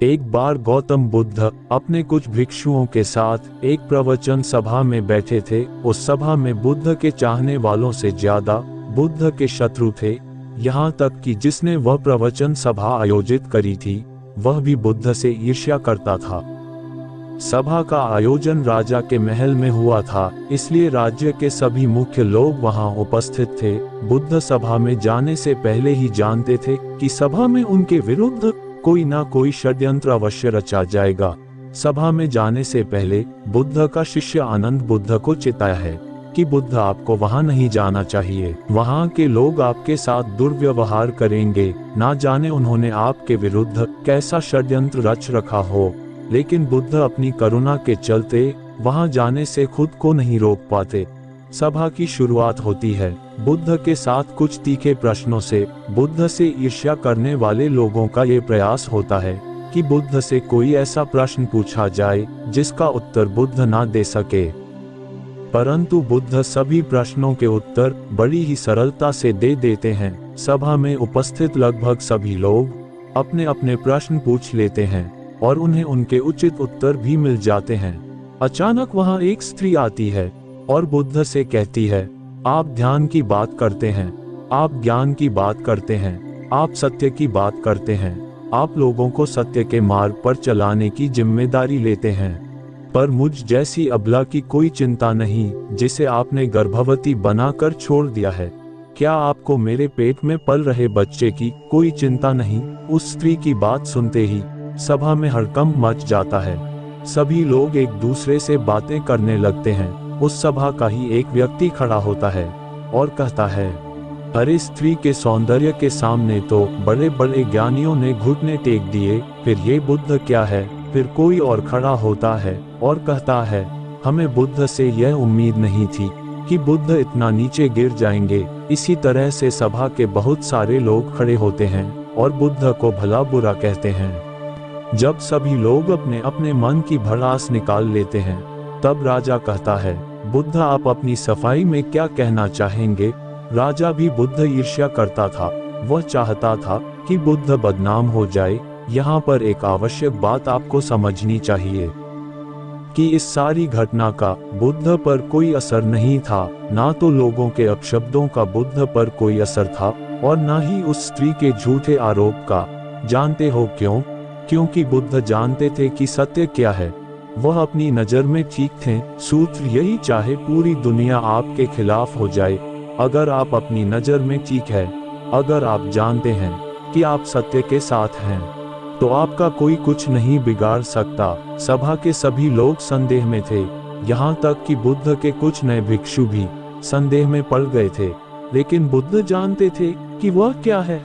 एक बार गौतम बुद्ध अपने कुछ भिक्षुओं के साथ एक प्रवचन सभा में बैठे थे। उस सभा में बुद्ध के चाहने वालों से ज्यादा बुद्ध के शत्रु थे। यहाँ तक कि जिसने वह प्रवचन सभा आयोजित करी थी वह भी बुद्ध से ईर्ष्या करता था। सभा का आयोजन राजा के महल में हुआ था, इसलिए राज्य के सभी मुख्य लोग वहां उपस्थित थे। बुद्ध सभा में जाने से पहले ही जानते थे कि सभा में उनके विरुद्ध कोई ना कोई षड्यंत्र अवश्य रचा जाएगा। सभा में जाने से पहले बुद्ध का शिष्य आनंद बुद्ध को चिताया है कि बुद्ध आपको वहां नहीं जाना चाहिए, वहां के लोग आपके साथ दुर्व्यवहार करेंगे। ना जाने उन्होंने आपके विरुद्ध कैसा षड्यंत्र रच रखा हो, लेकिन बुद्ध अपनी करुणा के चलते वहां जाने से खुद को नहीं रोक पाते। सभा की शुरुआत होती है बुद्ध के साथ कुछ तीखे प्रश्नों से। बुद्ध से ईर्ष्या करने वाले लोगों का ये प्रयास होता है कि बुद्ध से कोई ऐसा प्रश्न पूछा जाए जिसका उत्तर बुद्ध ना दे सके, परंतु बुद्ध सभी प्रश्नों के उत्तर बड़ी ही सरलता से दे देते हैं। सभा में उपस्थित लगभग सभी लोग अपने अपने प्रश्न पूछ लेते हैं और उन्हें उनके उचित उत्तर भी मिल जाते हैं। अचानक वहां एक स्त्री आती है और बुद्ध से कहती है, आप ध्यान की बात करते हैं, आप ज्ञान की बात करते हैं, आप सत्य की बात करते हैं, आप लोगों को सत्य के मार्ग पर चलाने की जिम्मेदारी लेते हैं, पर मुझ जैसी अबला की कोई चिंता नहीं जिसे आपने गर्भवती बनाकर छोड़ दिया है। क्या आपको मेरे पेट में पल रहे बच्चे की कोई चिंता नहीं? उस स्त्री की बात सुनते ही सभा में हड़कंप मच जाता है। सभी लोग एक दूसरे से बातें करने लगते हैं। उस सभा का ही एक व्यक्ति खड़ा होता है और कहता है, अरे स्त्री के सौंदर्य के सामने तो बड़े बड़े ज्ञानियों ने घुटने टेक दिए, फिर ये बुद्ध क्या है? फिर कोई और खड़ा होता है और कहता है, हमें बुद्ध से यह उम्मीद नहीं थी कि बुद्ध इतना नीचे गिर जाएंगे। इसी तरह से सभा के बहुत सारे लोग खड़े होते हैं और बुद्ध को भला बुरा कहते हैं। जब सभी लोग अपने अपने मन की भड़ास निकाल लेते हैं तब राजा कहता है, बुद्ध आप अपनी सफाई में क्या कहना चाहेंगे? राजा भी बुद्ध ईर्ष्या करता था। वह चाहता था कि बुद्ध बदनाम हो जाए। यहाँ पर एक आवश्यक बात आपको समझनी चाहिए कि इस सारी घटना का बुद्ध पर कोई असर नहीं था। ना तो लोगों के अपशब्दों का बुद्ध पर कोई असर था और ना ही उस स्त्री के झूठे आरोप का। जानते हो क्यों? क्योंकि बुद्ध जानते थे कि सत्य क्या है। वह अपनी नजर में ठीक थे। सूत्र यही चाहे पूरी दुनिया आपके खिलाफ हो जाए, अगर आप अपनी नजर में ठीक है, अगर आप जानते हैं कि आप सत्य के साथ हैं, तो आपका कोई कुछ नहीं बिगाड़ सकता। सभा के सभी लोग संदेह में थे, यहाँ तक कि बुद्ध के कुछ नए भिक्षु भी संदेह में पड़ गए थे। लेकिन बुद्ध जानते थे कि वह क्या है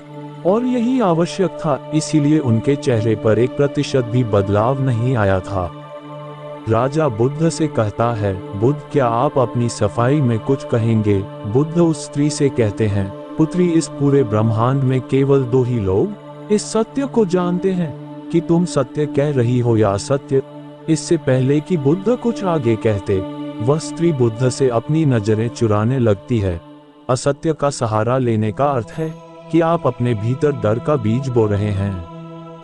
और यही आवश्यक था, इसीलिए उनके चेहरे पर 1% भी बदलाव नहीं आया था। राजा बुद्ध से कहता है, बुद्ध क्या आप अपनी सफाई में कुछ कहेंगे? बुद्ध उस स्त्री से कहते हैं, पुत्री इस पूरे ब्रह्मांड में केवल 2 ही लोग इस सत्य को जानते हैं कि तुम सत्य कह रही हो या असत्य। इससे पहले कि बुद्ध कुछ आगे कहते, वह स्त्री बुद्ध से अपनी नजरें चुराने लगती है। असत्य का सहारा लेने का अर्थ है कि आप अपने भीतर डर का बीज बो रहे हैं।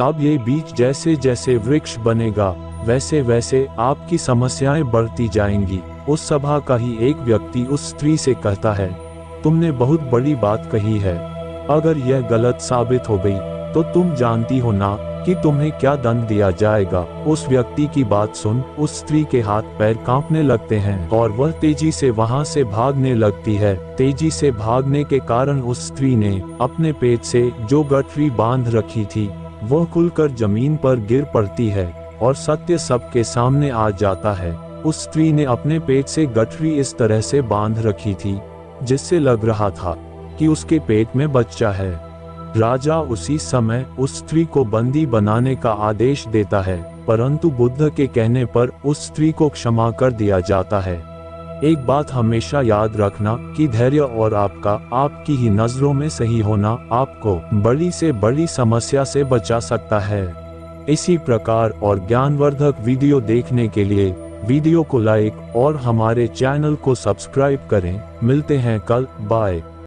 अब ये बीज जैसे जैसे वृक्ष बनेगा वैसे वैसे आपकी समस्याएं बढ़ती जाएंगी। उस सभा का ही एक व्यक्ति उस स्त्री से कहता है, तुमने बहुत बड़ी बात कही है, अगर यह गलत साबित हो गई तो तुम जानती हो ना कि तुम्हें क्या दंड दिया जाएगा। उस व्यक्ति की बात सुन उस स्त्री के हाथ पैर कांपने लगते हैं और वह तेजी से वहां से भागने लगती है। तेजी से भागने के कारण उस स्त्री ने अपने पेट से जो गठरी बांध रखी थी वह खुलकर जमीन पर गिर पड़ती है और सत्य सबके सामने आ जाता है। उस स्त्री ने अपने पेट से गठरी इस तरह से बांध रखी थी जिससे लग रहा था कि उसके पेट में बच्चा है। राजा उसी समय उस स्त्री को बंदी बनाने का आदेश देता है, परंतु बुद्ध के कहने पर उस स्त्री को क्षमा कर दिया जाता है। एक बात हमेशा याद रखना कि धैर्य और आपकी ही नजरों में सही होना आपको बड़ी से बड़ी समस्या से बचा सकता है। इसी प्रकार और ज्ञानवर्धक वीडियो देखने के लिए वीडियो को लाइक और हमारे चैनल को सब्सक्राइब करें। मिलते हैं कल। बाय।